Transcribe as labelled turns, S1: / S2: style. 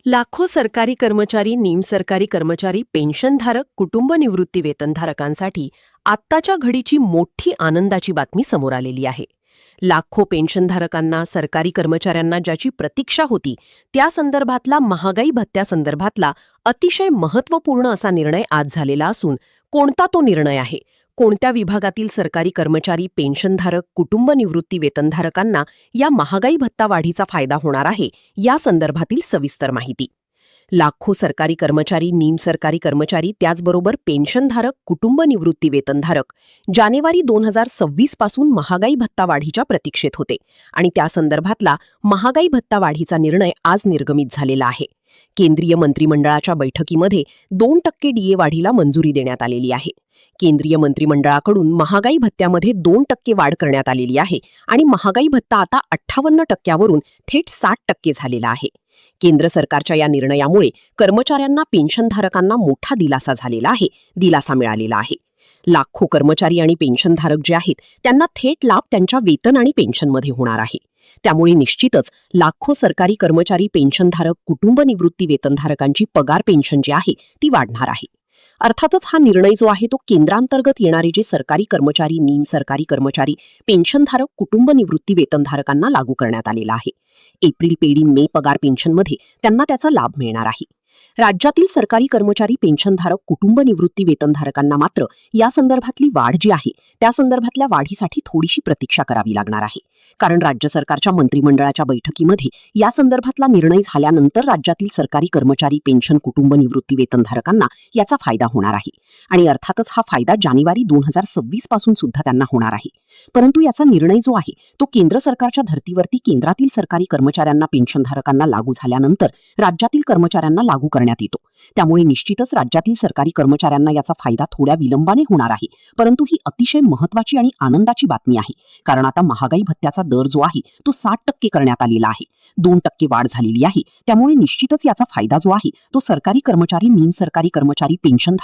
S1: लाखो सरकारी कर्मचारी, निमसरकारी कर्मचारी, पेन्शनधारक, कुटुंब निवृत्ती वेतनधारकांसाठी आत्ताच्या घडीची मोठी आनंदाची बातमी समोर आलेली आहे. लाखो पेन्शनधारकांना, सरकारी कर्मचाऱ्यांना ज्याची प्रतीक्षा होती त्या संदर्भातला महागाई भत्त्यासंदर्भातला अतिशय महत्त्वपूर्ण असा निर्णय आज झालेला असून कोणता तो निर्णय आहे, कोणत्या विभागातील सरकारी कर्मचारी, पेन्शनधारक, कुटुंब निवृत्ती वेतनधारकांना या महागाई भत्ता वाढीचा फायदा होणार आहे, या संदर्भातील सविस्तर माहिती. लाखो सरकारी कर्मचारी, निमसरकारी कर्मचारी, त्याचबरोबर पेन्शनधारक, कुटुंब निवृत्ती वेतनधारक जानेवारी 2026 पासून महागाई भत्ता वाढीच्या प्रतीक्षेत होते आणि त्या संदर्भातला महागाई भत्ता वाढीचा निर्णय आज निर्गमित झालेला आहे. केंद्रीय मंत्रिमंडळाच्या बैठकीमध्ये 2% डीए वाढीला मंजुरी देण्यात आलेली आहे. केंद्रीय मंत्रिमंडळाकडून महागाई भत्त्यामध्ये 2% वाढ करण्यात आलेली आहे आणि महागाई भत्ता आता 58% थेट 60% झालेला आहे. केंद्र सरकारच्या या निर्णयामुळे कर्मचाऱ्यांना, पेन्शनधारकांना मोठा दिलासा मिळालेला आहे. लाखो कर्मचारी आणि पेन्शनधारक जे आहेत त्यांना थेट लाभ त्यांच्या वेतन आणि पेन्शनमध्ये होणार आहे. त्यामुळे निश्चितच लाखो सरकारी कर्मचारी, पेन्शनधारक, कुटुंब निवृत्ती वेतनधारकांची पगार पेन्शन जी आहे ती वाढणार आहे. अर्थातच हा निर्णय जो आहे तो केंद्रांतर्गत येणारे जे सरकारी कर्मचारी, निमसरकारी कर्मचारी, पेन्शनधारक, कुटुंब निवृत्ती वेतनधारकांना लागू करण्यात आलेला आहे. एप्रिल पेड इन मे पगार पेन्शनमध्ये त्यांना त्याचा लाभ मिळणार आहे. राज्यातील सरकारी कर्मचारी, पेन्शनधारक, कुटुंब निवृत्ती वेतनधारकांना मात्र या संदर्भातली वाढ जी आहे त्या संदर्भातल्या वाढीसाठी थोडीशी प्रतीक्षा करावी लागणार आहे. कारण राज्य सरकारच्या मंत्रिमंडळाच्या बैठकीमध्ये या संदर्भातला निर्णय झाल्यानंतर राज्यातील सरकारी कर्मचारी, पेन्शन, कुटुंब निवृत्ती वेतनधारकांना याचा फायदा होणार आहे आणि अर्थातच हा फायदा जानेवारी 2026 पासून सुद्धा त्यांना होणार आहे. परंतु याचा निर्णय जो आहे तो केंद्र सरकारच्या धर्तीवरती केंद्रातील सरकारी कर्मचाऱ्यांना, पेन्शनधारकांना लागू झाल्यानंतर राज्यातील कर्मचाऱ्यांना लागू करण्यात येतो. त्यामुळे निश्चितच राज्यातील सरकारी कर्मचाऱ्यांना याचा फायदा थोड्या विलंबाने होणार आहे. परंतु ही अतिशय महत्त्वाची आणि आनंदाची बातमी आहे. कारण आता महागाई भत्त्याचा दर जो आहे तो 60% करण्यात आलेला आहे. 2% वाढ झालेली आहे. त्यामुळे निश्चितच याचा फायदा जो आहे तो सरकारी कर्मचारी, निमसरकारी कर्मचारी, पेन्शनधारक